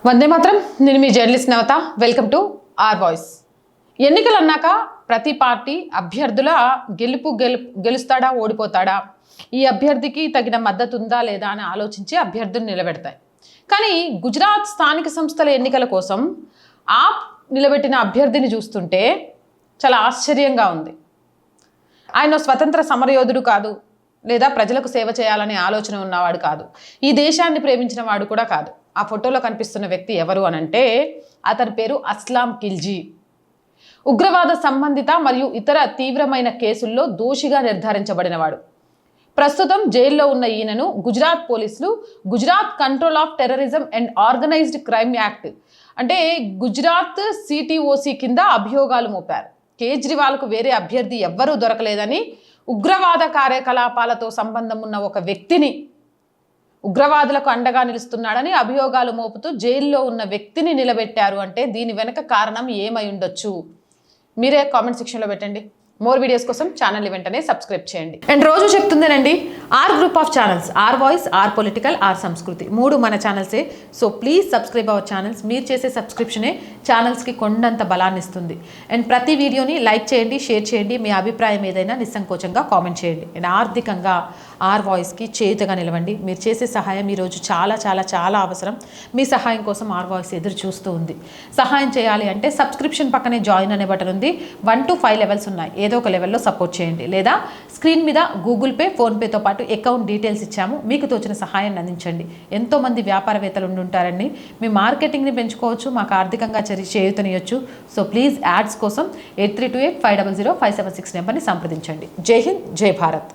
వందే మాత్రం. నేను మీ journalist Navata. Welcome to R voice. ఎన్నికలు అన్నాక ప్రతి పార్టీ అభ్యర్థుల గెలుస్తాడా ఓడిపోతాడా, ఈ అభ్యర్థికి తగిన మద్దతు ఉందా లేదా అని ఆలోచించి అభ్యర్థులు నిలబెడతాయి. కానీ గుజరాత్ స్థానిక సంస్థల ఎన్నికల కోసం ఆప్ నిలబెట్టిన అభ్యర్థిని చూస్తుంటే చాలా ఆశ్చర్యంగా ఉంది. ఆయన స్వతంత్ర సమరయోధుడు కాదు, లేదా ప్రజలకు సేవ చేయాలనే ఆలోచన ఉన్నవాడు కాదు, ఈ దేశాన్ని ప్రేమించిన వాడు కూడా కాదు. ఆ ఫోటోలో కనిపిస్తున్న వ్యక్తి ఎవరు అనంటే అతని పేరు అస్లాం ఖిల్జీ. ఉగ్రవాద సంబంధిత మరియు ఇతర తీవ్రమైన కేసుల్లో దోషిగా నిర్ధారించబడినవాడు. ప్రస్తుతం జైల్లో ఉన్న ఈయనను గుజరాత్ పోలీసులు Gujarat control of terrorism and organised crime act అంటే గుజరాత్ సిటిఓసి కింద అభియోగాలు మోపారు. కేజ్రీవాల్కు వేరే అభ్యర్థి ఎవ్వరూ దొరకలేదని, ఉగ్రవాద కార్యకలాపాలతో సంబంధం ఉన్న ఒక వ్యక్తిని, ఉగ్రవాదులకు అండగా నిలుస్తున్నాడని అభియోగాలు మోపుతూ జైల్లో ఉన్న వ్యక్తిని నిలబెట్టారు అంటే దీని వెనక కారణం ఏమై ఉండొచ్చు? మీరే కామెంట్ సెక్షన్లో పెట్టండి. మోర్ వీడియోస్ కోసం ఛానల్ని వెంటనే సబ్స్క్రైబ్ చేయండి. అండ్ రోజు చెప్తుందేనండి, R group of channels, R voice, R political, R Sanskriti, 3 మన ఛానల్సే. So please subscribe our channels. మీరు చేసే సబ్స్క్రిప్షనే ఛానల్స్కి కొండంత బలాన్ని ఇస్తుంది. అండ్ ప్రతి వీడియోని లైక్ చేయండి, షేర్ చేయండి, మీ అభిప్రాయం ఏదైనా నిస్సంకోచంగా కామెంట్ చేయండి. అండ్ ఆర్థికంగా ఆర్ వాయిస్కి చేయుతగా నిలవండి. మీరు చేసే సహాయం ఈరోజు చాలా చాలా చాలా అవసరం. మీ సహాయం కోసం ఆర్ వాయిస్ ఎదురు చూస్తూ ఉంది. సహాయం చేయాలి అంటే సబ్స్క్రిప్షన్ పక్కనే జాయిన్ అనే బటన్ ఉంది. 1 to 5 లెవెల్స్ ఉన్నాయి. ఏదో ఒక లెవెల్లో సపోర్ట్ చేయండి, లేదా స్క్రీన్ మీద గూగుల్ పే, ఫోన్పేతో పాటు అకౌంట్ డీటెయిల్స్ ఇచ్చాము. మీకు తోచిన సహాయాన్ని అందించండి. ఎంతోమంది వ్యాపారవేత్తలు ఉండుంటారండి. మీ మార్కెటింగ్ని పెంచుకోవచ్చు, మాకు ఆర్థికంగా చేయూతనియొచ్చు. సో ప్లీజ్ యాడ్స్ కోసం 8328500576 నెంబర్ని సంప్రదించండి. జై హింద్, జై భారత్.